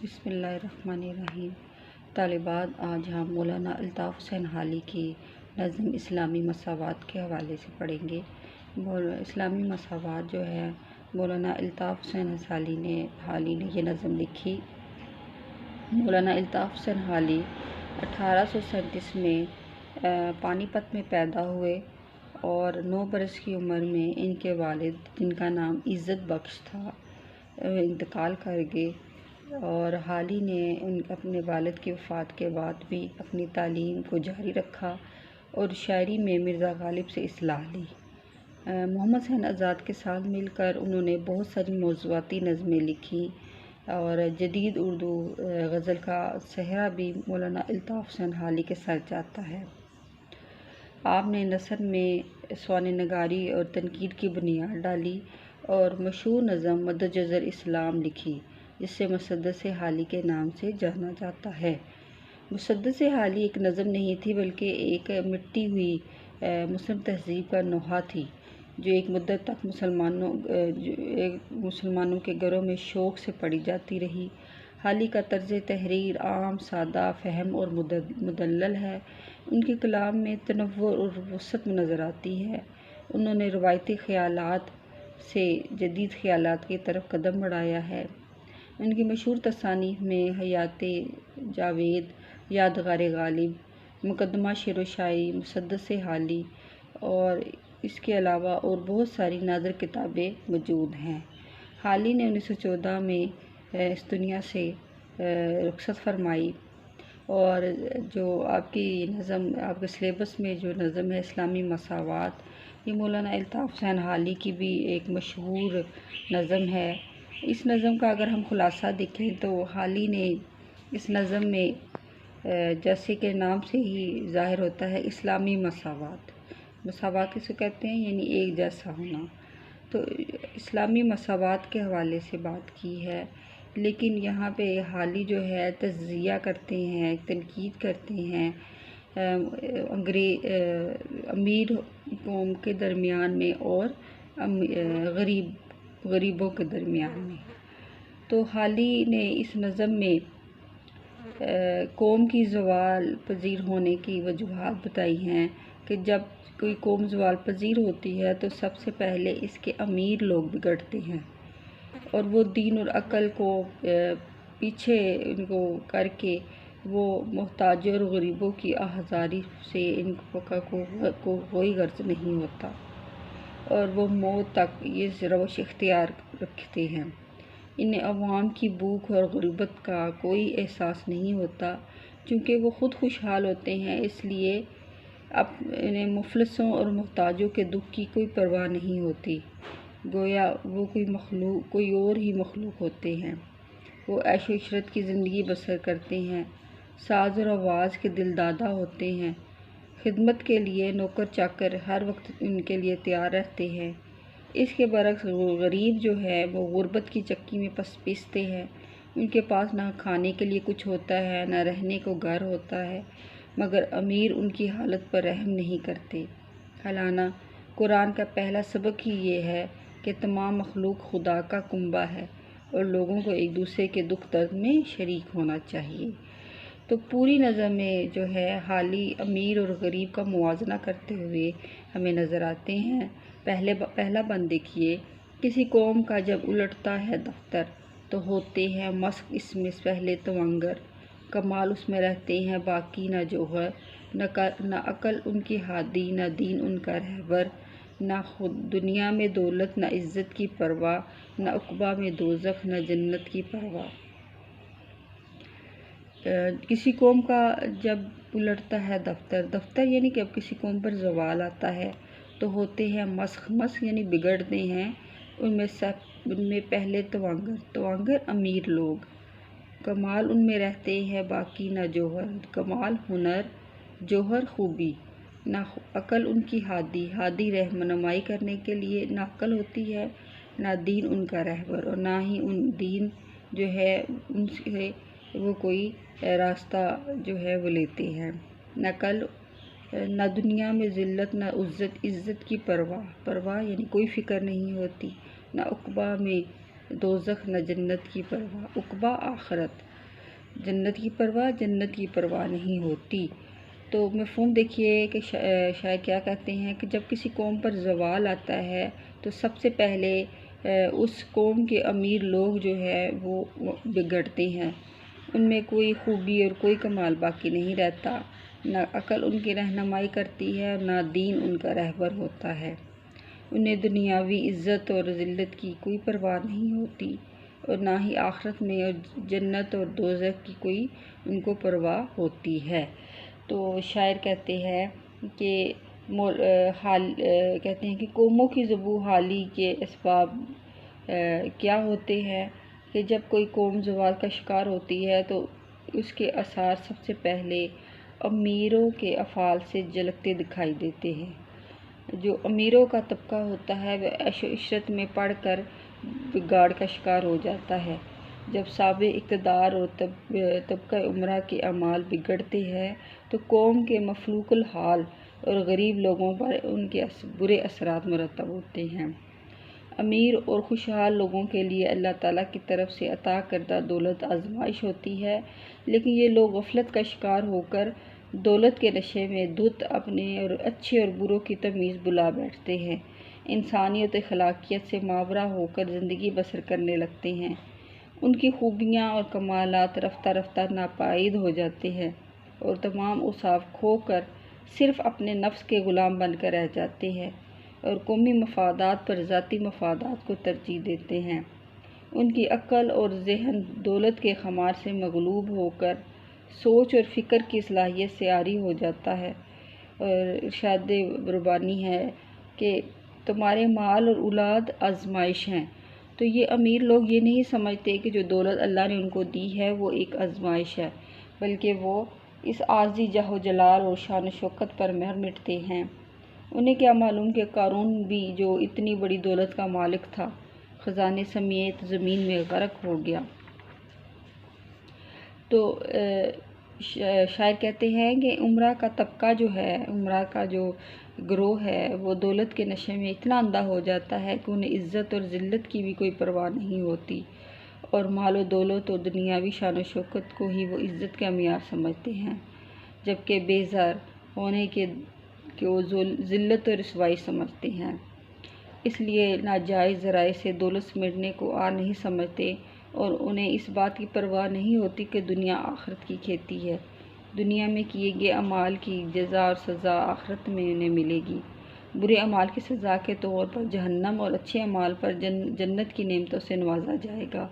بسم اللہ الرحمن الرحیم۔ طالبات، آج ہم مولانا الطاف حسین حالی کی نظم اسلامی مساوات کے حوالے سے پڑھیں گے۔ اسلامی مساوات جو ہے مولانا الطاف حسین حالی نے یہ نظم لکھی۔ مولانا الطاف حسین حالی 1837 میں پانی پت میں پیدا ہوئے اور 9 برس کی عمر میں ان کے والد، جن کا نام عزت بخش تھا، انتقال کر گئے، اور حالی نے اپنے والد کی وفات کے بعد بھی اپنی تعلیم کو جاری رکھا اور شاعری میں مرزا غالب سے اصلاح لی۔ محمد حسین آزاد کے ساتھ مل کر انہوں نے بہت ساری موضوعاتی نظمیں لکھیں اور جدید اردو غزل کا صحرا بھی مولانا الطاف حسین حالی کے سر جاتا ہے۔ آپ نے نثر میں سوانح نگاری اور تنقید کی بنیاد ڈالی اور مشہور نظم مد جزر اسلام لکھی، جسے مسدس حالی کے نام سے جانا جاتا ہے۔ مسدس حالی ایک نظم نہیں تھی، بلکہ ایک مٹی ہوئی مسلم تہذیب کا نوحہ تھی، جو ایک مدت تک مسلمانوں کے گھروں میں شوق سے پڑھی جاتی رہی۔ حالی کا طرز تحریر عام، سادہ فہم اور مدلل ہے۔ ان کے کلام میں تنوع اور وسعت نظر آتی ہے۔ انہوں نے روایتی خیالات سے جدید خیالات کی طرف قدم بڑھایا ہے۔ ان کی مشہور تصانیف میں حیات جاوید، یادگار غالب، مقدمہ شعر و شاعری، مسدس حالی اور اس کے علاوہ اور بہت ساری نادر کتابیں موجود ہیں۔ حالی نے 1914 میں اس دنیا سے رخصت فرمائی، اور جو آپ کی نظم، آپ کے سلیبس میں جو نظم ہے اسلامی مساوات، یہ مولانا الطاف حسین حالی کی بھی ایک مشہور نظم ہے۔ اس نظم کا اگر ہم خلاصہ دیکھیں تو حالی نے اس نظم میں، جیسے کہ نام سے ہی ظاہر ہوتا ہے، اسلامی مساوات، مساوات کسے کہتے ہیں، یعنی ایک جیسا ہونا، تو اسلامی مساوات کے حوالے سے بات کی ہے۔ لیکن یہاں پہ حالی جو ہے تجزیہ کرتے ہیں، تنقید کرتے ہیں امیر قوم کے درمیان میں اور غریبوں کے درمیان میں۔ تو حالی نے اس نظم میں قوم کی زوال پذیر ہونے کی وجوہات بتائی ہیں کہ جب کوئی قوم زوال پذیر ہوتی ہے تو سب سے پہلے اس کے امیر لوگ بگڑتے ہیں، اور وہ دین اور عقل کو پیچھے ان کو کر کے وہ محتاجوں اور غریبوں کی آہذاری سے ان کو کوئی غرض نہیں ہوتا، اور وہ موت تک یہ روش اختیار رکھتے ہیں۔ انہیں عوام کی بھوک اور غربت کا کوئی احساس نہیں ہوتا، چونکہ وہ خود خوشحال ہوتے ہیں، اس لیے انہیں مفلسوں اور محتاجوں کے دکھ کی کوئی پرواہ نہیں ہوتی، گویا وہ کوئی اور ہی مخلوق ہوتے ہیں۔ وہ عیش و عشرت کی زندگی بسر کرتے ہیں، ساز اور آواز کے دل دادہ ہوتے ہیں، خدمت کے لیے نوکر چاکر ہر وقت ان کے لیے تیار رہتے ہیں۔ اس کے برعکس غریب جو ہے وہ غربت کی چکی میں پیستے ہیں، ان کے پاس نہ کھانے کے لیے کچھ ہوتا ہے، نہ رہنے کو گھر ہوتا ہے، مگر امیر ان کی حالت پر رحم نہیں کرتے۔ حالانہ قرآن کا پہلا سبق ہی یہ ہے کہ تمام مخلوق خدا کا کنبہ ہے اور لوگوں کو ایک دوسرے کے دکھ درد میں شریک ہونا چاہیے۔ تو پوری نظم میں جو ہے حالی امیر اور غریب کا موازنہ کرتے ہوئے ہمیں نظر آتے ہیں۔ پہلا بند دیکھیے، کسی قوم کا جب الٹتا ہے دفتر تو ہوتے ہیں مسخ اس میں پہلے توانگر، کمال اس میں رہتے ہیں باقی نہ جوہر، نہ عقل ان کی ہادی، نہ دین ان کا رہبر، نہ خود دنیا میں دولت، نہ عزت کی پرواہ، نہ عقبہ میں دوزخ، نہ جنت کی پرواہ۔ کسی قوم کا جب الٹتا ہے دفتر یعنی کہ اب کسی قوم پر زوال آتا ہے تو ہوتے ہیں مسخ یعنی بگڑتے ہیں ان میں پہلے توانگر امیر لوگ، کمال ان میں رہتے ہیں باقی نہ جوہر، کمال ہنر، جوہر خوبی، نہ عقل ان کی ہادی رہنمائی کرنے کے لیے نہ عقل ہوتی ہے، نہ دین ان کا رہبر، اور نہ ہی ان دین جو ہے ان سے وہ کوئی راستہ جو ہے وہ لیتے ہیں، نہ دنیا میں ذلت، نہ عزت کی پرواہ یعنی کوئی فکر نہیں ہوتی، نہ عقبہ میں دوزخ نہ جنت کی پرواہ، عقبہ آخرت، جنت کی پرواہ نہیں ہوتی۔ تو مفہوم دیکھیے کہ شاعر کیا کہتے ہیں کہ جب کسی قوم پر زوال آتا ہے تو سب سے پہلے اس قوم کے امیر لوگ جو ہے وہ بگڑتے ہیں، ان میں کوئی خوبی اور کوئی کمال باقی نہیں رہتا، نہ عقل ان کی رہنمائی کرتی ہے اور نہ دین ان کا رہبر ہوتا ہے، انہیں دنیاوی عزت اور ذلت کی کوئی پرواہ نہیں ہوتی اور نہ ہی آخرت میں اور جنت اور دوزخ کی کوئی ان کو پرواہ ہوتی ہے۔ تو شاعر کہتے ہیں کہ کہتے ہیں کہ قوموں کی ذبح حالی کے اسباب کیا ہوتے ہیں کہ جب کوئی قوم زوال کا شکار ہوتی ہے تو اس کے آثار سب سے پہلے امیروں کے افعال سے جھلکتے دکھائی دیتے ہیں۔ جو امیروں کا طبقہ ہوتا ہے وہ عیش و عشرت میں پڑ کر بگاڑ کا شکار ہو جاتا ہے۔ جب صاحب اقتدار اور طبقہ امرا کے اعمال بگڑتے ہیں تو قوم کے مفلوق الحال اور غریب لوگوں پر ان کے برے اثرات مرتب ہوتے ہیں۔ امیر اور خوشحال لوگوں کے لیے اللہ تعالیٰ کی طرف سے عطا کردہ دولت آزمائش ہوتی ہے، لیکن یہ لوگ غفلت کا شکار ہو کر دولت کے نشے میں دھت اپنے اور اچھے اور بروں کی تمیز بھلا بیٹھتے ہیں، انسانیت و خلاقیت سے ماورا ہو کر زندگی بسر کرنے لگتے ہیں۔ ان کی خوبیاں اور کمالات رفتہ رفتہ ناپائید ہو جاتے ہیں اور تمام اوصاف کھو کر صرف اپنے نفس کے غلام بن کر رہ جاتے ہیں اور قومی مفادات پر ذاتی مفادات کو ترجیح دیتے ہیں۔ ان کی عقل اور ذہن دولت کے خمار سے مغلوب ہو کر سوچ اور فکر کی صلاحیت سے عاری ہو جاتا ہے، اور ارشاد ربانی ہے کہ تمہارے مال اور اولاد آزمائش ہیں۔ تو یہ امیر لوگ یہ نہیں سمجھتے کہ جو دولت اللہ نے ان کو دی ہے وہ ایک آزمائش ہے، بلکہ وہ اس عارضی جاہ و جلال اور شان و شوکت پر مر مٹتے ہیں۔ انہیں کیا معلوم کہ قارون بھی جو اتنی بڑی دولت کا مالک تھا، خزانے سمیت زمین میں غرق ہو گیا۔ تو شاعر کہتے ہیں کہ امرا کا طبقہ جو ہے، امرا کا جو گروہ ہے وہ دولت کے نشے میں اتنا اندھا ہو جاتا ہے کہ انہیں عزت اور ذلت کی بھی کوئی پرواہ نہیں ہوتی اور مال و دولت اور دنیاوی شان و شوکت کو ہی وہ عزت کا معیار سمجھتے ہیں، جبکہ بے زر ہونے کے وہ ذلت اور رسوائی سمجھتے ہیں۔ اس لیے ناجائز ذرائع سے دولت سمیٹنے کو عار نہیں سمجھتے اور انہیں اس بات کی پرواہ نہیں ہوتی کہ دنیا آخرت کی کھیتی ہے، دنیا میں کیے گئے اعمال کی جزا اور سزا آخرت میں انہیں ملے گی۔ برے اعمال کی سزا کے طور پر جہنم اور اچھے اعمال پر جنت کی نعمتوں سے نوازا جائے گا۔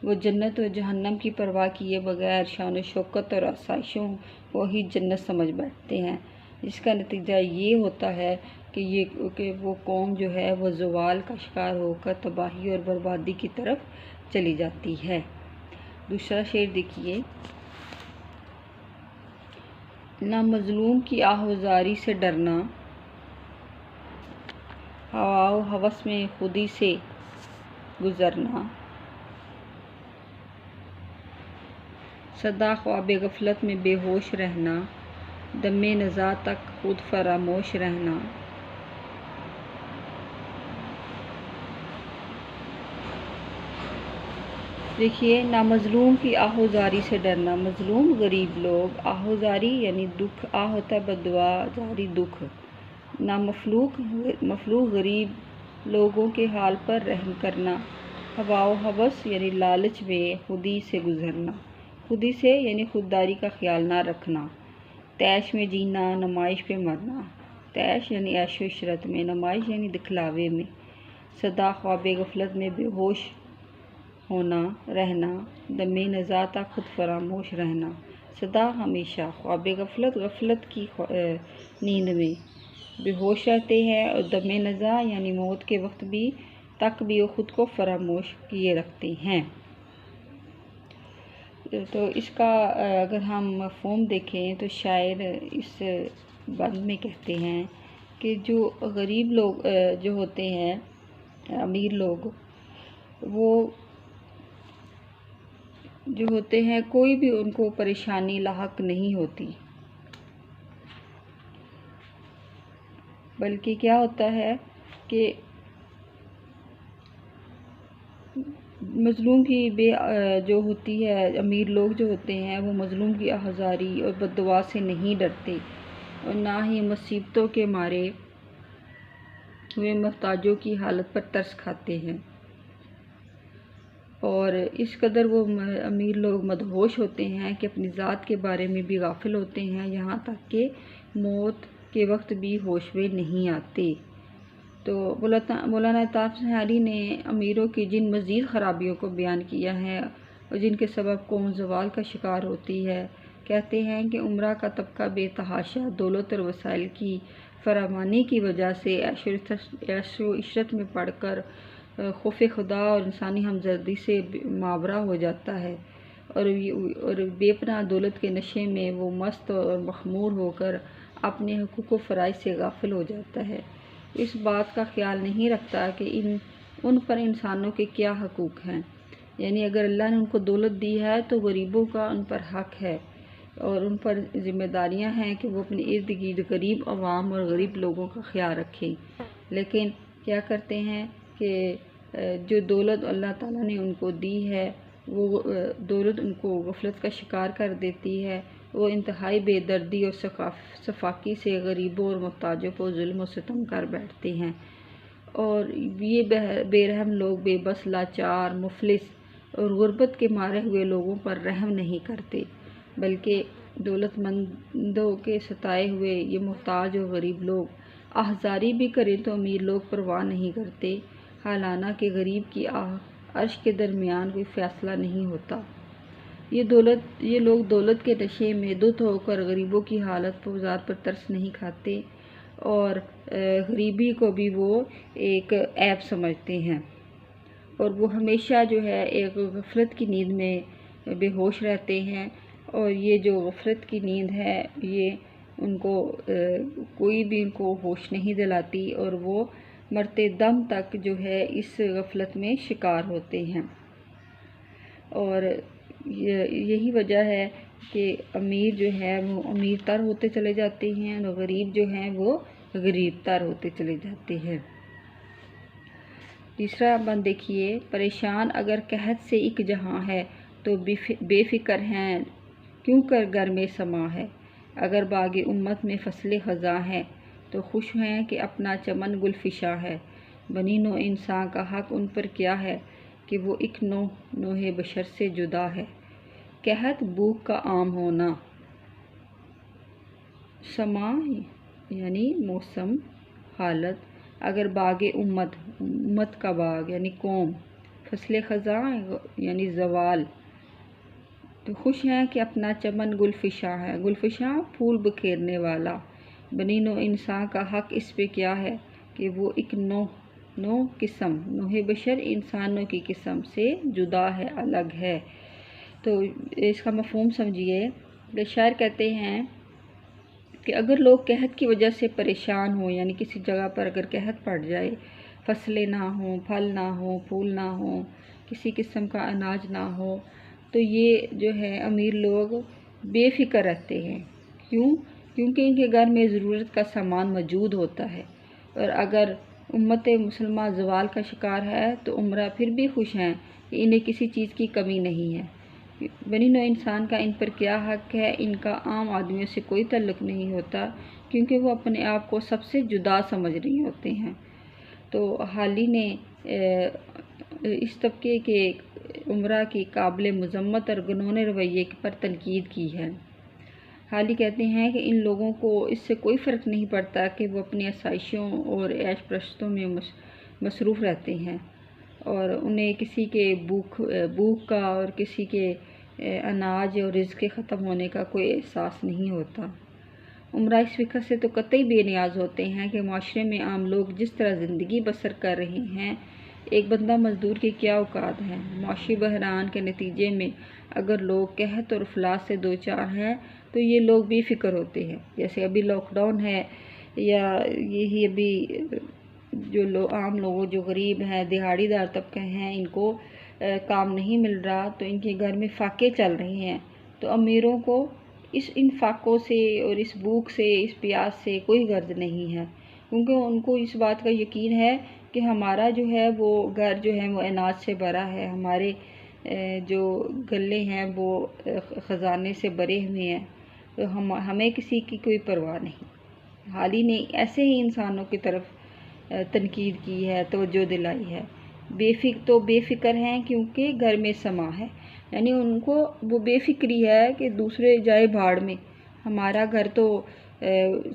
وہ جنت اور جہنم کی پرواہ کیے بغیر شان و شوکت اور آسائشوں کو ہی جنت سمجھ بیٹھتے ہیں، جس کا نتیجہ یہ ہوتا ہے کہ وہ قوم جو ہے وہ زوال کا شکار ہو کر تباہی اور بربادی کی طرف چلی جاتی ہے۔ دوسرا شعر دیکھیے، نہ مظلوم کی آہ و زاری سے ڈرنا، ہوا و ہوس میں خودی سے گزرنا، سدا خواب غفلت میں بے ہوش رہنا، دم نزاع تک خود فراموش رہنا۔ دیکھیے، نہ مظلوم کی آہ و زاری سے ڈرنا، مظلوم غریب لوگ، آہ و زاری یعنی دکھ، آہ ہوتا ہے بددعا، زاری دکھ، نہ مفلوق غریب لوگوں کے حال پر رحم کرنا، ہوا و ہوس یعنی لالچ میں خودی سے گزرنا، خودی سے یعنی خودداری کا خیال نہ رکھنا، تیش میں جینا، نمائش پہ مرنا، تیش یعنی عیش و عشرت میں، نمائش یعنی دکھلاوے میں، سدا خواب غفلت میں بے ہوش ہونا رہنا، دم نزاع تک خود فراموش رہنا، سدا ہمیشہ، خواب غفلت کی نیند میں بے ہوش رہتے ہیں اور دم نزاع یعنی موت کے وقت بھی تک بھی وہ خود کو فراموش کیے رکھتے ہیں۔ تو اس کا اگر ہم مفہوم دیکھیں تو شاعر اس بند میں کہتے ہیں کہ جو غریب لوگ جو ہوتے ہیں، امیر لوگ، وہ جو ہوتے ہیں کوئی بھی ان کو پریشانی لاحق نہیں ہوتی، بلکہ کیا ہوتا ہے کہ مظلوم کی جو ہوتی ہے، امیر لوگ جو ہوتے ہیں وہ مظلوم کی آہذاری اور بددعا سے نہیں ڈرتے اور نہ ہی مصیبتوں کے مارے ہوئے محتاجوں کی حالت پر ترس کھاتے ہیں، اور اس قدر وہ امیر لوگ مدہوش ہوتے ہیں کہ اپنی ذات کے بارے میں بھی غافل ہوتے ہیں، یہاں تک کہ موت کے وقت بھی ہوش میں نہیں آتے۔ تو مولانا الطاف حسین حالی نے امیروں کی جن مزید خرابیوں کو بیان کیا ہے اور جن کے سبب قوم زوال کا شکار ہوتی ہے، کہتے ہیں کہ عمرہ کا طبقہ بے تحاشا دولت اور وسائل کی فراوانی کی وجہ سے عیش و عشرت میں پڑ کر خوف خدا اور انسانی ہمدردی سے ماورا ہو جاتا ہے، اور بے پناہ دولت کے نشے میں وہ مست اور مخمور ہو کر اپنے حقوق و فرائض سے غافل ہو جاتا ہے، اس بات کا خیال نہیں رکھتا کہ ان پر انسانوں کے کیا حقوق ہیں، یعنی اگر اللہ نے ان کو دولت دی ہے تو غریبوں کا ان پر حق ہے اور ان پر ذمہ داریاں ہیں کہ وہ اپنے ارد گرد غریب عوام اور غریب لوگوں کا خیال رکھیں، لیکن کیا کرتے ہیں کہ جو دولت اللہ تعالیٰ نے ان کو دی ہے وہ دولت ان کو غفلت کا شکار کر دیتی ہے، وہ انتہائی بے دردی اور سفاکی سے غریبوں اور محتاجوں کو ظلم و ستم کر بیٹھتے ہیں، اور یہ بے رحم لوگ بے بس، لاچار، مفلس اور غربت کے مارے ہوئے لوگوں پر رحم نہیں کرتے، بلکہ دولت مندوں کے ستائے ہوئے یہ محتاج اور غریب لوگ آہذاری بھی کریں تو امیر لوگ پرواہ نہیں کرتے، حالانہ کہ غریب کی عرش کے درمیان کوئی فاصلہ نہیں ہوتا۔ یہ لوگ دولت کے نشے میں دھت ہو کر غریبوں کی حالت پر ترس نہیں کھاتے اور غریبی کو بھی وہ ایک عیب سمجھتے ہیں، اور وہ ہمیشہ جو ہے ایک غفلت کی نیند میں بے ہوش رہتے ہیں، اور یہ جو غفلت کی نیند ہے یہ ان کو کوئی بھی ان کو ہوش نہیں دلاتی، اور وہ مرتے دم تک جو ہے اس غفلت میں شکار ہوتے ہیں، اور یہی وجہ ہے کہ امیر جو ہے وہ امیر تر ہوتے چلے جاتے ہیں اور غریب جو ہیں وہ غریب تر ہوتے چلے جاتے ہیں۔ تیسرا بند دیکھیے، پریشان اگر قحط سے ایک جہاں ہے تو بے فکر ہیں کیوں کر گھر میں سما ہے، اگر باغ امت میں فصل خزاں ہے تو خوش ہیں کہ اپنا چمن گل فشاں ہے، بنی نوع انسان کا حق ان پر کیا ہے کہ وہ ایک نوع بشر سے جدا ہے، قحط بھوک کا عام ہونا، سما یعنی موسم، حالت، اگر باغ امت کا باغ یعنی قوم، فصل خزاں یعنی زوال، تو خوش ہیں کہ اپنا چمن گل فشاں ہے، گل فشاں پھول بکھیرنے والا، بنی نوع انسان کا حق اس پہ کیا ہے کہ وہ ایک نوع بشر انسانوں کی قسم سے جدا ہے، الگ ہے۔ تو اس کا مفہوم سمجھیے کہ شاعر کہتے ہیں کہ اگر لوگ قحط کی وجہ سے پریشان ہوں، یعنی کسی جگہ پر اگر قحط پڑ جائے، فصلیں نہ ہوں، پھل نہ ہوں، پھول نہ ہوں، کسی قسم کا اناج نہ ہو، تو یہ جو ہے امیر لوگ بے فکر رہتے ہیں، کیونکہ ان کے گھر میں ضرورت کا سامان موجود ہوتا ہے، اور اگر امت مسلمہ زوال کا شکار ہے تو عمرہ پھر بھی خوش ہیں کہ انہیں کسی چیز کی کمی نہیں ہے، بنی نوع انسان کا ان پر کیا حق ہے، ان کا عام آدمیوں سے کوئی تعلق نہیں ہوتا، کیونکہ وہ اپنے آپ کو سب سے جدا سمجھ رہے ہوتے ہیں۔ تو حالی نے اس طبقے کے عمرہ کی قابل مذمت اور گنونے رویے پر تنقید کی ہے۔ حالی کہتے ہیں کہ ان لوگوں کو اس سے کوئی فرق نہیں پڑتا کہ وہ اپنی آسائشوں اور عیش پرستوں میں مصروف رہتے ہیں، اور انہیں کسی کے بھوک کا اور کسی کے اناج اور رزق کے ختم ہونے کا کوئی احساس نہیں ہوتا۔ عمرہ اس فکر سے تو قطعی بے نیاز ہوتے ہیں کہ معاشرے میں عام لوگ جس طرح زندگی بسر کر رہے ہیں، ایک بندہ مزدور کے کیا اوقات ہیں، معاشی بحران کے نتیجے میں اگر لوگ قحط اور افلاس سے دوچار ہیں تو یہ لوگ بے فکر ہوتے ہیں، جیسے ابھی لاک ڈاؤن ہے، یا یہی ابھی جو عام لوگ جو غریب ہیں، دہاڑی دار طبقے ہیں، ان کو کام نہیں مل رہا تو ان کے گھر میں فاقے چل رہے ہیں، تو امیروں کو ان فاقوں سے اور اس بھوک سے، اس پیاس سے کوئی غرض نہیں ہے، کیونکہ ان کو اس بات کا یقین ہے کہ کہ ہمارا جو ہے وہ گھر جو ہے وہ اناج سے بھرا ہے، ہمارے جو گلے ہیں وہ خزانے سے بھرے ہوئے ہیں، تو ہمیں کسی کی کوئی پرواہ نہیں۔ حال ہی نے ایسے ہی انسانوں کی طرف تنقید کی ہے، توجہ دلائی ہے، بے فکر ہیں کیونکہ گھر میں سما ہے، یعنی ان کو وہ بے فکری ہے کہ دوسرے جائے بھاڑ میں، ہمارا گھر تو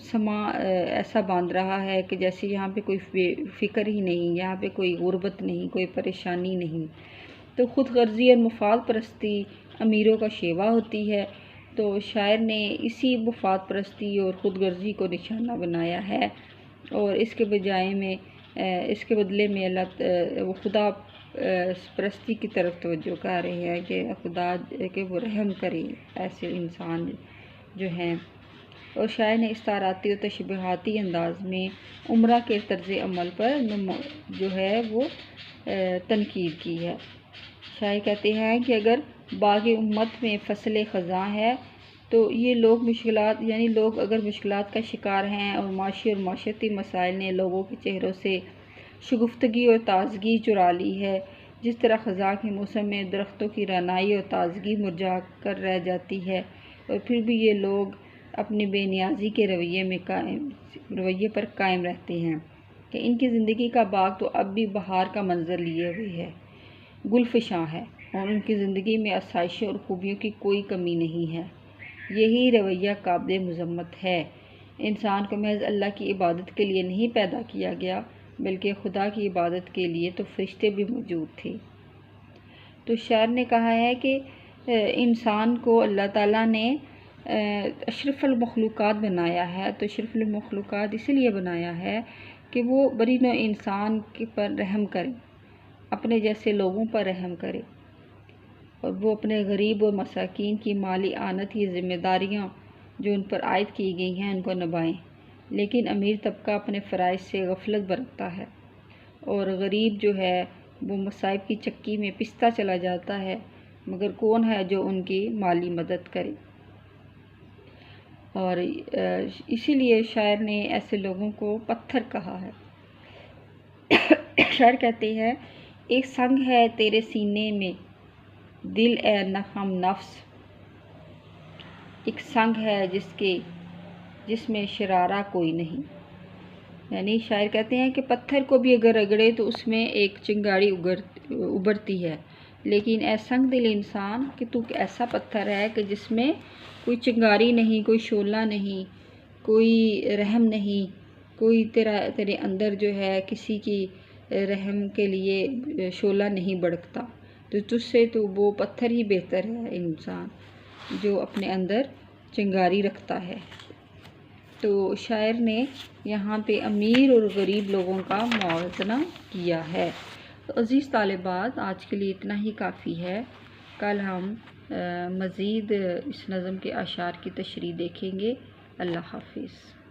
سما ایسا باندھ رہا ہے کہ جیسے یہاں پہ کوئی فکر ہی نہیں، یہاں پہ کوئی غربت نہیں، کوئی پریشانی نہیں۔ تو خود غرضی اور مفاد پرستی امیروں کا شیوا ہوتی ہے، تو شاعر نے اسی مفاد پرستی اور خود غرضی کو نشانہ بنایا ہے، اور اس کے بدلے میں وہ خدا پرستی کی طرف توجہ کر رہے ہیں کہ خدا کہ وہ رحم کرے ایسے انسان جو ہیں۔ اور شاعر نے استعاراتی اور تشبیہاتی انداز میں عمرہ کے طرز عمل پر جو ہے وہ تنقید کی ہے۔ شاعر کہتے ہیں کہ اگر باغ امت میں فصل خزاں ہے تو یہ لوگ اگر مشکلات کا شکار ہیں اور معاشی اور معاشرتی مسائل نے لوگوں کے چہروں سے شگفتگی اور تازگی چرا لی ہے، جس طرح خزاں کے موسم میں درختوں کی رعنائی اور تازگی مرجھا کر رہ جاتی ہے، اور پھر بھی یہ لوگ اپنی بے نیازی کے رویے پر قائم رہتے ہیں کہ ان کی زندگی کا باغ تو اب بھی بہار کا منظر لیے ہوئے ہے، گل فشاں ہے، اور ان کی زندگی میں آسائشوں اور خوبیوں کی کوئی کمی نہیں ہے۔ یہی رویہ قابل مذمت ہے۔ انسان کو محض اللہ کی عبادت کے لیے نہیں پیدا کیا گیا، بلکہ خدا کی عبادت کے لیے تو فرشتے بھی موجود تھے۔ تو شاعر نے کہا ہے کہ انسان کو اللہ تعالیٰ نے اشرف المخلوقات بنایا ہے، تو اشرف المخلوقات اس لیے بنایا ہے کہ وہ بری نوع انسان پر رحم کرے، اپنے جیسے لوگوں پر رحم کرے، اور وہ اپنے غریب اور مساکین کی مالی اعانت کی ذمہ داریاں جو ان پر عائد کی گئی ہیں ان کو نبھائیں، لیکن امیر طبقہ اپنے فرائض سے غفلت برتتا ہے، اور غریب جو ہے وہ مصائب کی چکی میں پستا چلا جاتا ہے، مگر کون ہے جو ان کی مالی مدد کرے۔ اور اسی لیے شاعر نے ایسے لوگوں کو پتھر کہا ہے۔ شاعر کہتے ہیں، ایک سنگ ہے تیرے سینے میں دل اے ہم نفس، ایک سنگ ہے جس میں شرارہ کوئی نہیں۔ یعنی شاعر کہتے ہیں کہ پتھر کو بھی اگر رگڑے تو اس میں ایک چنگاڑی ابھرتی ہے، لیکن اے سنگ دل انسان کہ تو ایسا پتھر ہے کہ جس میں کوئی چنگاری نہیں، کوئی شعلہ نہیں، کوئی رحم نہیں، کوئی تیرے اندر جو ہے کسی کی رحم کے لیے شعلہ نہیں بڑکتا، تو تجھ سے تو وہ پتھر ہی بہتر ہے انسان جو اپنے اندر چنگاری رکھتا ہے۔ تو شاعر نے یہاں پہ امیر اور غریب لوگوں کا موازنہ کیا ہے۔ تو عزیز طالبات، آج کے لیے اتنا ہی کافی ہے۔ کل ہم مزید اس نظم کے اشعار کی تشریح دیکھیں گے۔ اللہ حافظ۔